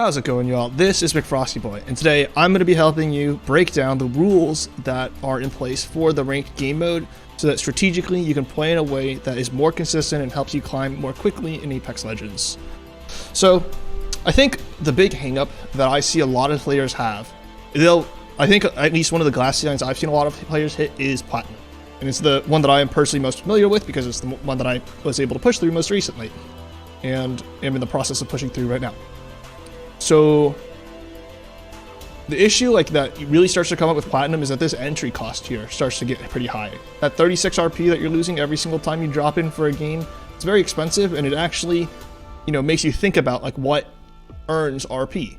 How's it going, y'all? This is McFrostyBoy, and today I'm going to be helping you break down the rules that are in place for the ranked game mode so that strategically you can play in a way that is more consistent and helps you climb more quickly in Apex Legends. So, I think the big hangup that I see a lot of players have, I think at least one of the glass ceilings I've seen a lot of players hit is Platinum. And it's the one that I am personally most familiar with because it's the one that I was able to push through most recently, and am in the process of pushing through right now. So the issue that really starts to come up with Platinum is that this entry cost here starts to get pretty high. That 36 RP that you're losing every single time you drop in for a game, it's very expensive, and it actually, makes you think about what earns RP.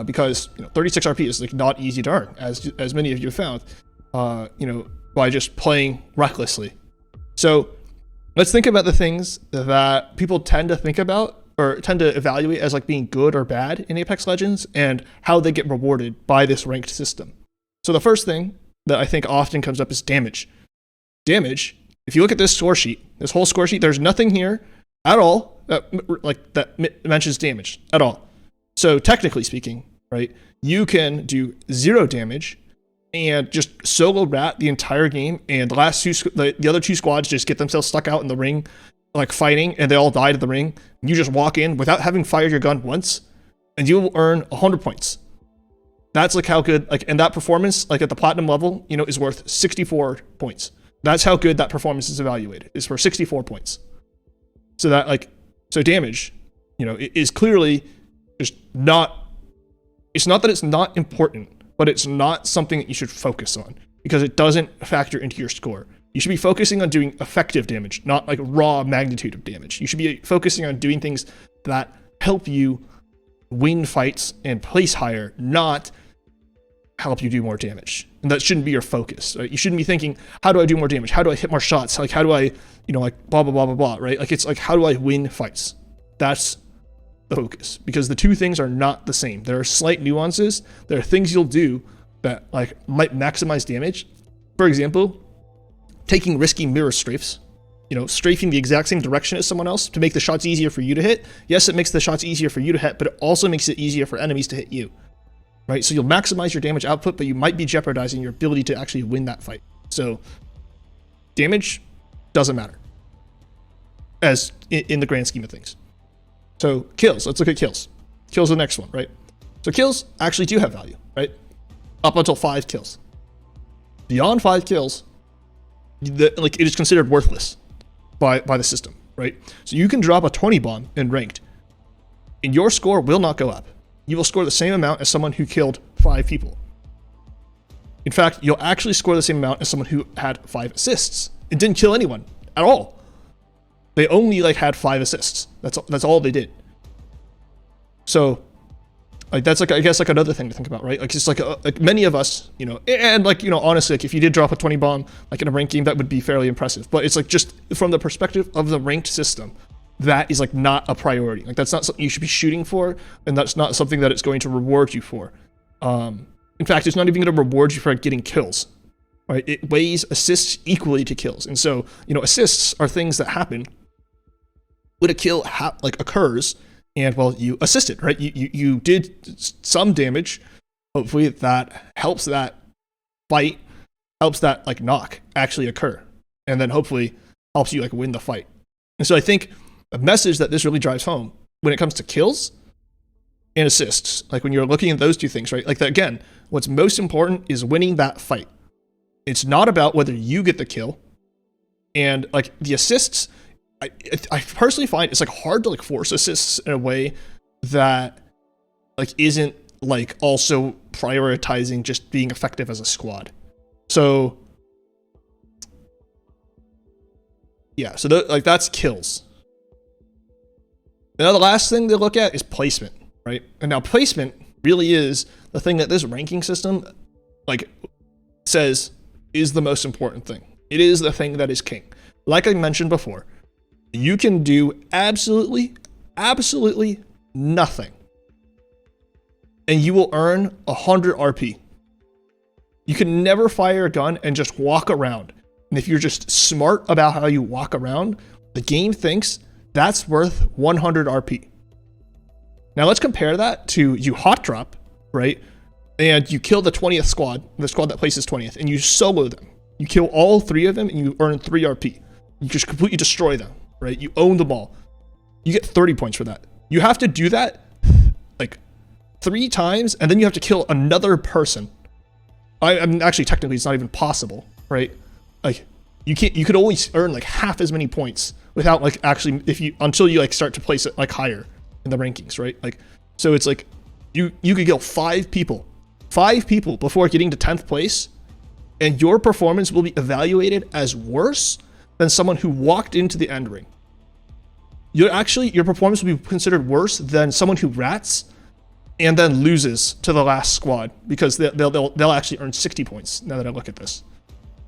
Because 36 RP is not easy to earn, as many of you have found, by just playing recklessly. So let's think about the things that people tend to think about or tend to evaluate as being good or bad in Apex Legends and how they get rewarded by this ranked system. So the first thing that I think often comes up is damage. Damage, if you look at this score sheet, this whole score sheet, there's nothing here at all that mentions damage at all. So technically speaking, right, you can do 0 damage and just solo rat the entire game, and the other two squads just get themselves stuck out in the ring fighting, and they all die to the ring. You just walk in without having fired your gun once, and you will earn 100 points. That's how good, and that performance, at the platinum level, is worth 64 points. That's how good that performance is evaluated, is for 64 points. So that, so damage, is clearly just not, it's not that it's not important, but it's not something that you should focus on because it doesn't factor into your score. You should be focusing on doing effective damage, not raw magnitude of damage. You should be focusing on doing things that help you win fights and place higher, not help you do more damage. And that shouldn't be your focus, right? You shouldn't be thinking, how do I do more damage? How do I hit more shots? How do I, blah, blah, blah, blah, blah, right? It's how do I win fights? That's the focus, because the two things are not the same. There are slight nuances. There are things you'll do that might maximize damage. For example, taking risky mirror strafes, strafing the exact same direction as someone else to make the shots easier for you to hit. Yes, it makes the shots easier for you to hit, but it also makes it easier for enemies to hit you, right? So you'll maximize your damage output, but you might be jeopardizing your ability to actually win that fight. So damage doesn't matter as in the grand scheme of things. So kills, let's look at kills. Kills are the next one, right? So kills actually do have value, right? Up until 5 kills. Beyond 5 kills, it is considered worthless by the system, right? So you can drop a 20 bomb in ranked, and your score will not go up. You will score the same amount as someone who killed 5 people. In fact, you'll actually score the same amount as someone who had 5 assists and didn't kill anyone at all. They only had 5 assists. That's all they did. So that's I guess another thing to think about, right? It's many of us, and honestly, if you did drop a 20 bomb in a ranked game, that would be fairly impressive. But it's just from the perspective of the ranked system, that is not a priority. That's not something you should be shooting for, and that's not something that it's going to reward you for. In fact, it's not even going to reward you for getting kills, right? It weighs assists equally to kills, and so assists are things that happen when a kill occurs. And well, you assisted, right? You did some damage. Hopefully that helps that fight, helps that knock actually occur, and then hopefully helps you win the fight. And so I think a message that this really drives home when it comes to kills and assists, when you're looking at those two things, right? Again, what's most important is winning that fight. It's not about whether you get the kill, and the assists. I personally find it's hard to force assists in a way that isn't also prioritizing just being effective as a squad. So yeah, so that's kills. Now the last thing to look at is placement, right? And now placement really is the thing that this ranking system says is the most important thing. It is the thing that is king. Like I mentioned before, you can do absolutely nothing, and you will earn 100 RP. You can never fire a gun and just walk around. And if you're just smart about how you walk around, the game thinks that's worth 100 RP. Now let's compare that to you hot drop, right? And you kill the 20th squad, the squad that places 20th, and you solo them. You kill all 3 of them and you earn 3 RP. You just completely destroy them, right? You own them all. You get 30 points for that. You have to do that like 3 times, and then you have to kill another person. I mean, actually, technically, it's not even possible, right? Like, you could only earn like half as many points without like actually, until you like start to place it like higher in the rankings, right? Like, so it's like, you could kill 5 people before getting to 10th place, and your performance will be evaluated as worse than someone who walked into the end ring. Your performance will be considered worse than someone who rats and then loses to the last squad, because they'll actually earn 60 points now that I look at this.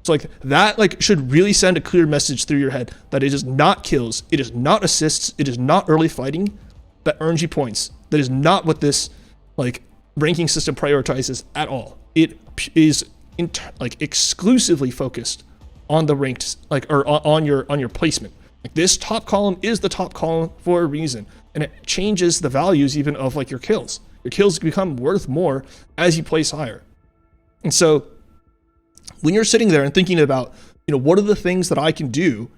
So like that like should really send a clear message through your head that it is not kills, it is not assists, it is not early fighting that earns you points. That is not what this like ranking system prioritizes at all. It is exclusively focused on the ranked, like, or on your placement. Like, this top column is the top column for a reason, and it changes the values even of like your kills. Your kills become worth more as you place higher. And so when you're sitting there and thinking about, you know, what are the things that I can do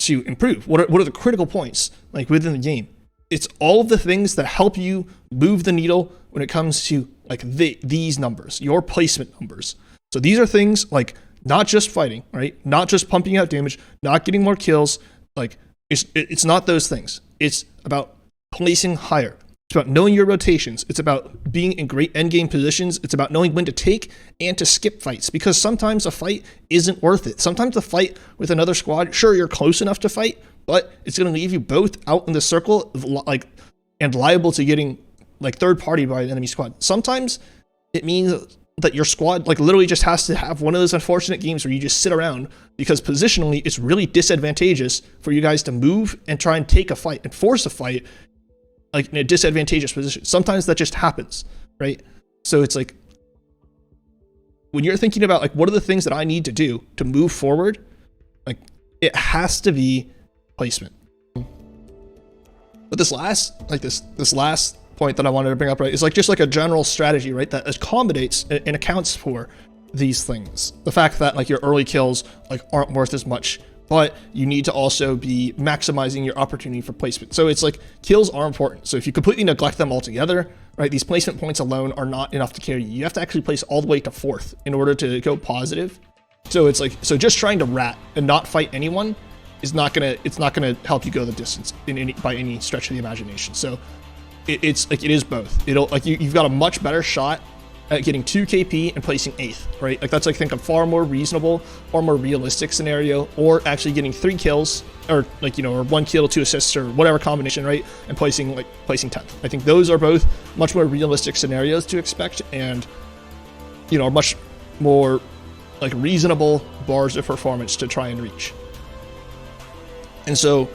to improve? What are the critical points like within the game? It's all of the things that help you move the needle when it comes to like these numbers, your placement numbers. So these are things like not just fighting, right? Not just pumping out damage, not getting more kills. Like it's not those things. It's about placing higher. It's about knowing your rotations. It's about being in great endgame positions. It's about knowing when to take and to skip fights, because sometimes a fight isn't worth it. Sometimes a fight with another squad, sure, you're close enough to fight, but it's going to leave you both out in the circle of, like, and liable to getting like third party by an enemy squad. Sometimes it means that your squad like literally just has to have one of those unfortunate games where you just sit around, because positionally it's really disadvantageous for you guys to move and try and take a fight and force a fight like in a disadvantageous position. Sometimes that just happens, right? So it's like, when you're thinking about like, what are the things that I need to do to move forward? Like, it has to be placement. But this last point that I wanted to bring up, right, is like just like a general strategy, right, that accommodates and accounts for these things. The fact that like your early kills like aren't worth as much, but you need to also be maximizing your opportunity for placement. So it's like kills are important. So if you completely neglect them altogether, right, these placement points alone are not enough to carry you. You have to actually place all the way to 4th in order to go positive. So it's like, so just trying to rat and not fight anyone is not gonna help you go the distance by any stretch of the imagination. So it's like, it is both. It'll like you've got a much better shot at getting 2 KP and placing 8th, right? Like, that's like, think a far more reasonable, far more realistic scenario, or actually getting 3 kills, or like, you know, or 1 kill, 2 assists, or whatever combination, right? And placing 10th. I think those are both much more realistic scenarios to expect, and, you know, are much more like reasonable bars of performance to try and reach. And so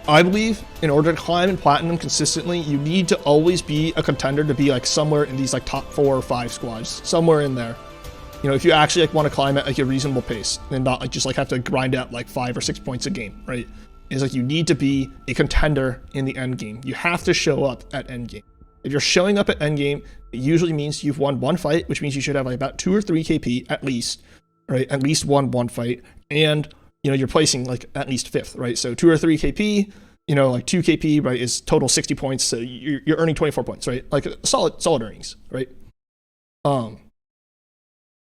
I believe in order to climb in Platinum consistently, you need to always be a contender to be like somewhere in these like top 4 or 5 squads, somewhere in there. You know, if you actually like want to climb at like a reasonable pace and not like just like have to grind out like 5 or 6 points a game, right? It's like you need to be a contender in the end game. You have to show up at end game. If you're showing up at end game, it usually means you've won 1 fight, which means you should have like about 2 or 3 KP at least, right? At least one fight, and you know, you're placing like at least 5th, right? So 2 or 3 KP, you know, like 2 KP, right, is total 60 points. So you're earning 24 points, right? Like solid earnings, right? And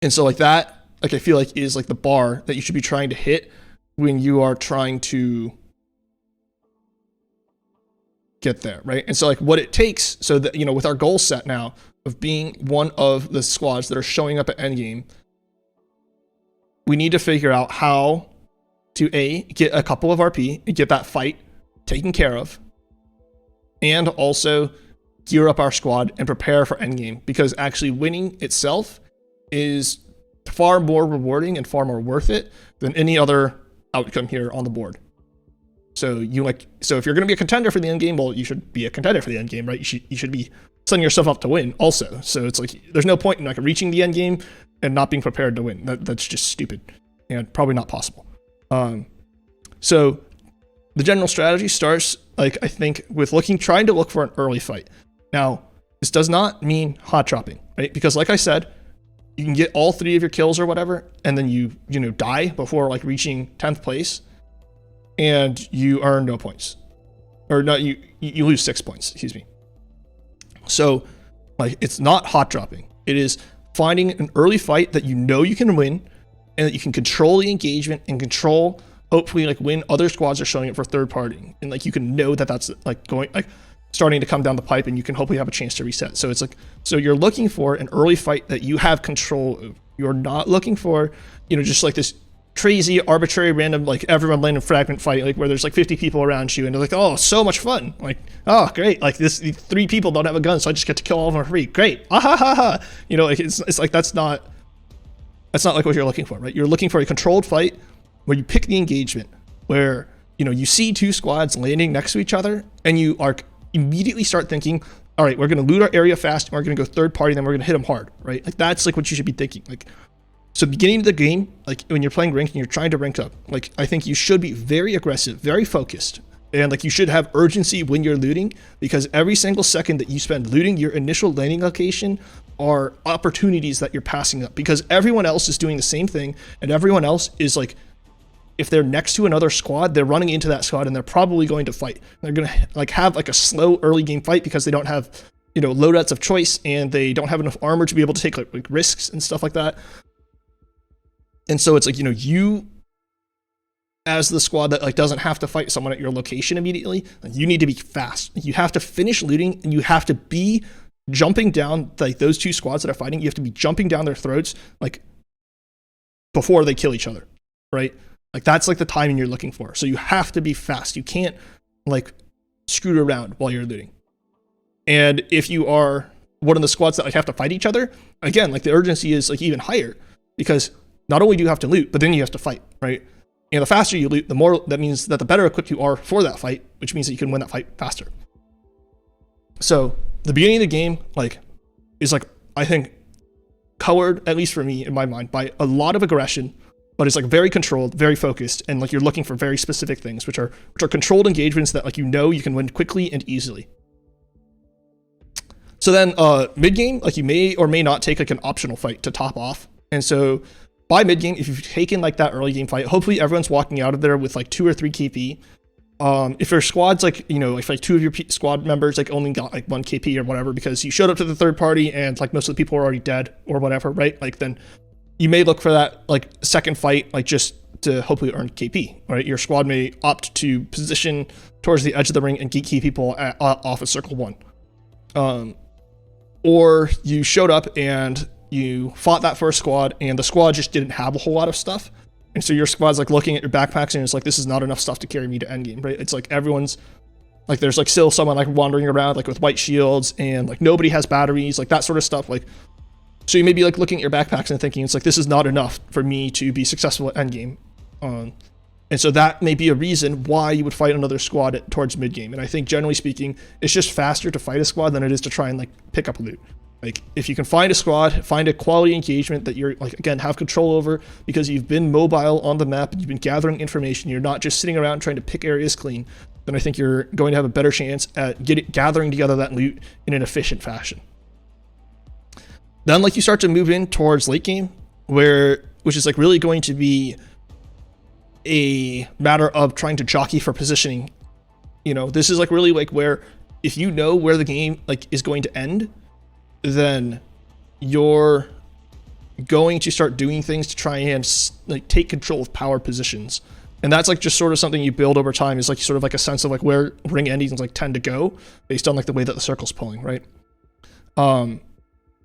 so like that, like I feel like is like the bar that you should be trying to hit when you are trying to get there, right? And so like what it takes, so that, you know, with our goal set now of being one of the squads that are showing up at endgame, we need to figure out how to get a couple of RP and get that fight taken care of, and also gear up our squad and prepare for endgame, because actually winning itself is far more rewarding and far more worth it than any other outcome here on the board. So if you're going to be a contender for the end game, well, you should be a contender for the end game, right? You should be setting yourself up to win also. So it's like there's no point in like reaching the end game and not being prepared to win. That's just stupid and probably not possible. So the general strategy starts like I think with trying to look for an early fight. Now, this does not mean hot dropping, right? Because like I said, you can get all 3 of your kills or whatever, and then you die before like reaching 10th place, and you earn no points, or not, you lose 6 points, excuse me. So like it's not hot dropping. It is finding an early fight that you can win, and that you can control the engagement and control, hopefully like when other squads are showing up for third party, and like you can know that that's like starting to come down the pipe, and you can hopefully have a chance to reset. So it's like, so you're looking for an early fight that you have control of. You're not looking for, just like this crazy, arbitrary, random, like everyone landing fragment fight, like where there's like 50 people around you, and they're like, oh, so much fun. Like, oh, great. Like these 3 people don't have a gun, so I just get to kill all of them for free. Great. Ah ha ha ha. Like it's like, that's not like what you're looking for, right? You're looking for a controlled fight where you pick the engagement, where, you see 2 squads landing next to each other, and you are immediately start thinking, all right, we're going to loot our area fast, and we're going to go third party, then we're going to hit them hard, right? Like that's like what you should be thinking. Like, so beginning of the game, like when you're playing ranked and you're trying to rank up, like I think you should be very aggressive, very focused, and like you should have urgency when you're looting, because every single second that you spend looting your initial landing location are opportunities that you're passing up, because everyone else is doing the same thing, and everyone else is like, if they're next to another squad, they're running into that squad, and they're probably going to fight. They're going to like have like a slow early game fight because they don't have, loadouts of choice, and they don't have enough armor to be able to take like risks and stuff like that. And so it's like, you as the squad that like doesn't have to fight someone at your location immediately, like, you need to be fast. You have to finish looting, and you have to be jumping down like those 2 squads that are fighting. You have to be jumping down their throats like before they kill each other, right? Like that's like the timing you're looking for. So you have to be fast. You can't like screw around while you're looting. And if you are one of the squads that like have to fight each other, again, like the urgency is like even higher, because not only do you have to loot, but then you have to fight, right? And the faster you loot, the more that means that the better equipped you are for that fight, which means that you can win that fight faster. So the beginning of the game like is like, I think, colored, at least for me in my mind, by a lot of aggression, but it's like very controlled, very focused, and like you're looking for very specific things, which are controlled engagements that like you can win quickly and easily. So then mid game, like you may or may not take like an optional fight to top off. And so by mid game, if you've taken like that early game fight, hopefully everyone's walking out of there with like 2 or 3 KP. If your squad's like, if like 2 of your squad members like only got like 1 KP or whatever because you showed up to the third party and like most of the people are already dead or whatever, right? Like then you may look for that like second fight, like just to hopefully earn KP, right? Your squad may opt to position towards the edge of the ring and keep people off of circle 1. Or you showed up and you fought that first squad, and the squad just didn't have a whole lot of stuff. And so your squad's like looking at your backpacks, and it's like, this is not enough stuff to carry me to endgame, right? It's like everyone's like, there's like still someone like wandering around like with white shields, and like nobody has batteries, like that sort of stuff. Like, so you may be like looking at your backpacks and thinking, it's like, this is not enough for me to be successful at endgame. And so that may be a reason why you would fight another squad towards mid game. And I think generally speaking, it's just faster to fight a squad than it is to try and like pick up loot. Like if you can find a squad, find a quality engagement that you're like, again, have control over because you've been mobile on the map and you've been gathering information, you're not just sitting around trying to pick areas clean, then I think you're going to have a better chance at gathering together that loot in an efficient fashion. Then like you start to move in towards late game, which is like really going to be a matter of trying to jockey for positioning. This is like really like where if you know where the game like is going to end, then you're going to start doing things to try and like take control of power positions. And that's like just sort of something you build over time, is like sort of like a sense of like where ring endings like tend to go based on like the way that the circle's pulling, right? But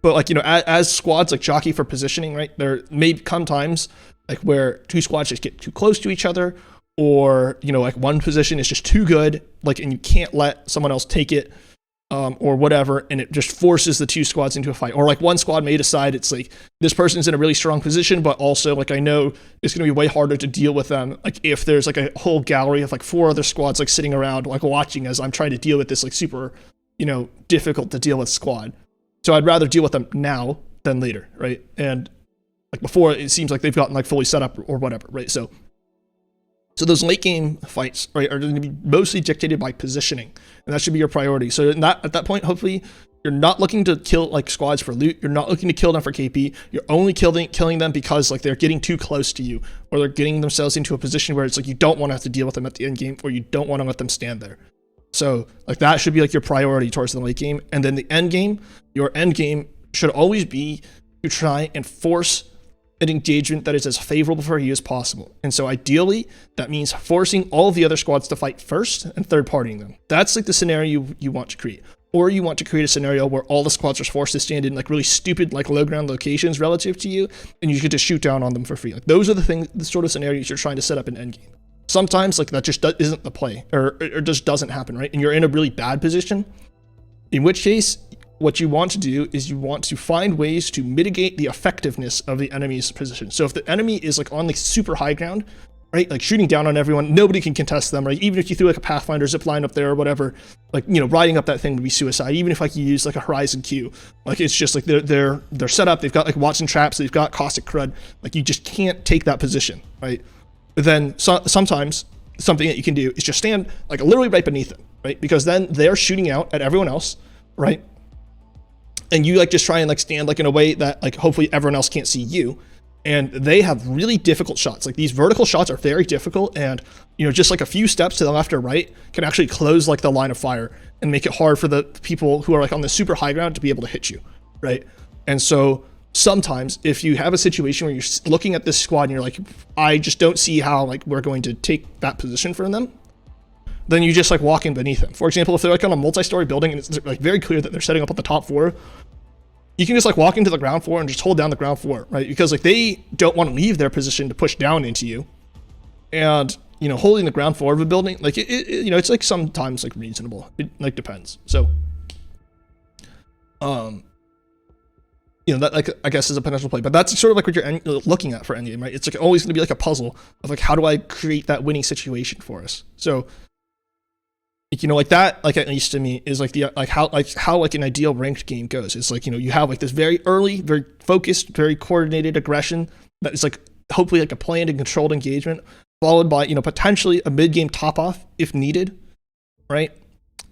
like, as squads like jockey for positioning, right, there may come times like where 2 squads just get too close to each other, or like one position is just too good, like, and you can't let someone else take it, or whatever, and it just forces the 2 squads into a fight. Or like one squad may decide it's like, this person's in a really strong position, but also like I know it's going to be way harder to deal with them like if there's like a whole gallery of like 4 other squads like sitting around like watching as I'm trying to deal with this like super difficult to deal with squad. So I'd rather deal with them now than later, right? And like before, it seems like they've gotten like fully set up or whatever, right? So So those late game fights, right, are going to be mostly dictated by positioning, and that should be your priority. So at that point, hopefully, you're not looking to kill like squads for loot. You're not looking to kill them for KP. You're only killing them because like they're getting too close to you, or they're getting themselves into a position where it's like you don't want to have to deal with them at the end game, or you don't want to let them stand there. So like that should be like your priority towards the late game, and then the end game. Your end game should always be to try and force an engagement that is as favorable for you as possible. And so ideally, that means forcing all of the other squads to fight first and third partying them. That's like the scenario you want to create. Or you want to create a scenario where all the squads are forced to stand in like really stupid like low ground locations relative to you, and you get to shoot down on them for free. Like those are the sort of scenarios you're trying to set up in endgame. Sometimes like that just isn't the play, or just doesn't happen, right? And you're in a really bad position, in which case what you want to do is you want to find ways to mitigate the effectiveness of the enemy's position. So if the enemy is like on like super high ground, right, like shooting down on everyone, nobody can contest them, right? Even if you threw like a Pathfinder zip line up there or whatever, like, you know, riding up that thing would be suicide. Even if like you use like a Horizon Q, like it's just like they're set up, they've got like Watson traps, they've got caustic crud, like you just can't take that position, right? But then sometimes something that you can do is just stand like literally right beneath them, right? Because then they're shooting out at everyone else, right? And you like just try and like stand like in a way that like hopefully everyone else can't see you. And they have really difficult shots. Like these vertical shots are very difficult, and you know, just like a few steps to the left or right can actually close like the line of fire and make it hard for the people who are like on the super high ground to be able to hit you, right? And so sometimes if you have a situation where you're looking at this squad and you're like, I just don't see how like we're going to take that position from them, then you just like walk in beneath them. For example, if they're like on a multi-story building and it's like very clear that they're setting up on the top floor, you can just like walk into the ground floor and just hold down the ground floor, right? Because like they don't want to leave their position to push down into you. And, you know, holding the ground floor of a building, like you know, it's like sometimes like reasonable. It like depends. So, you know, that like I guess is a potential play, but that's sort of like what you're looking at for endgame, right? It's like always going to be like a puzzle of like, how do I create that winning situation for us? So, you know, like that, like at least to me, is like the how like an ideal ranked game goes. It's like, you know, you have like this very early, very focused, very coordinated aggression that is like hopefully like a planned and controlled engagement, followed by, you know, potentially a mid game top off if needed, right?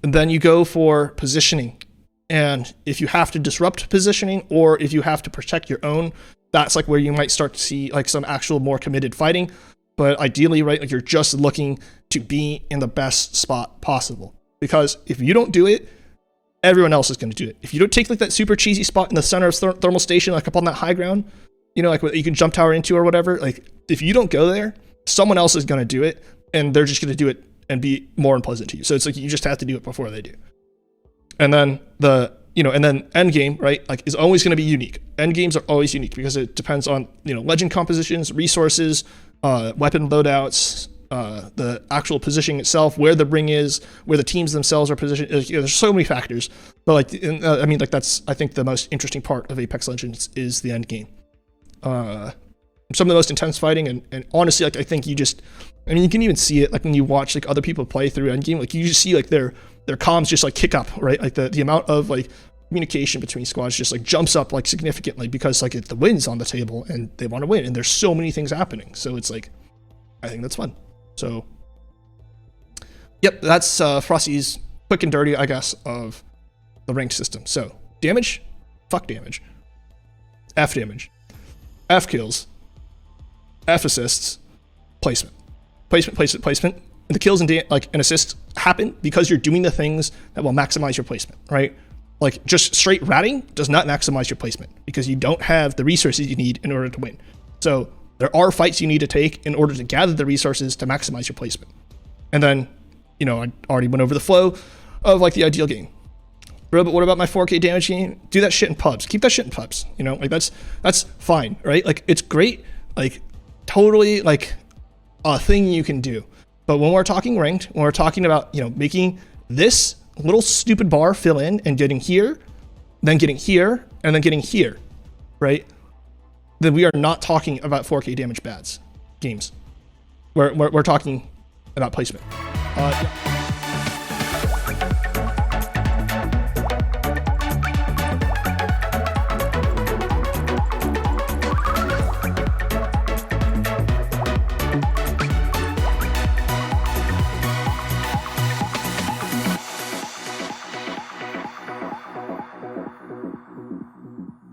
And then you go for positioning, and if you have to disrupt positioning or if you have to protect your own, that's like where you might start to see like some actual more committed fighting. But ideally, right, like you're just looking to be in the best spot possible, because if you don't do it, everyone else is going to do it. If you don't take like that super cheesy spot in the center of thermal station, like up on that high ground, you know, like what you can jump tower into or whatever, like if you don't go there, someone else is going to do it, and they're just going to do it and be more unpleasant to you. So it's like you just have to do it before they do. And then and then end game, right, like is always going to be unique. End games are always unique because it depends on, you know, legend compositions, resources, weapon loadouts, the actual positioning itself, where the ring is, where the teams themselves are positioned. You know, there's so many factors, but like, I mean, like that's, I think the most interesting part of Apex Legends is the end game. Some of the most intense fighting, and honestly, like I think you can even see it like when you watch like other people play through end game, like you just see like their comms just like kick up, right? Like the amount of like communication between squads just like jumps up like significantly, because like the win's on the table and they want to win, and there's so many things happening. So it's like, I think that's fun. So yep, that's Frosty's quick and dirty, I guess, of the ranked system. So damage, fuck damage, F damage, F kills, F assists, placement. And the kills and assists happen because you're doing the things that will maximize your placement, right? Like just straight ratting does not maximize your placement because you don't have the resources you need in order to win. So there are fights you need to take in order to gather the resources to maximize your placement. And then, you know, I already went over the flow of like the ideal game. Bro, but what about my 4K damage game? Do that shit in pubs. Keep that shit in pubs. You know, like that's fine, right? Like it's great, like totally like a thing you can do. But when we're talking ranked, when we're talking about, you know, making this little stupid bar fill in and getting here, then getting here, and then getting here, right? Then we are not talking about 4K damage games. We're talking about placement. Yeah.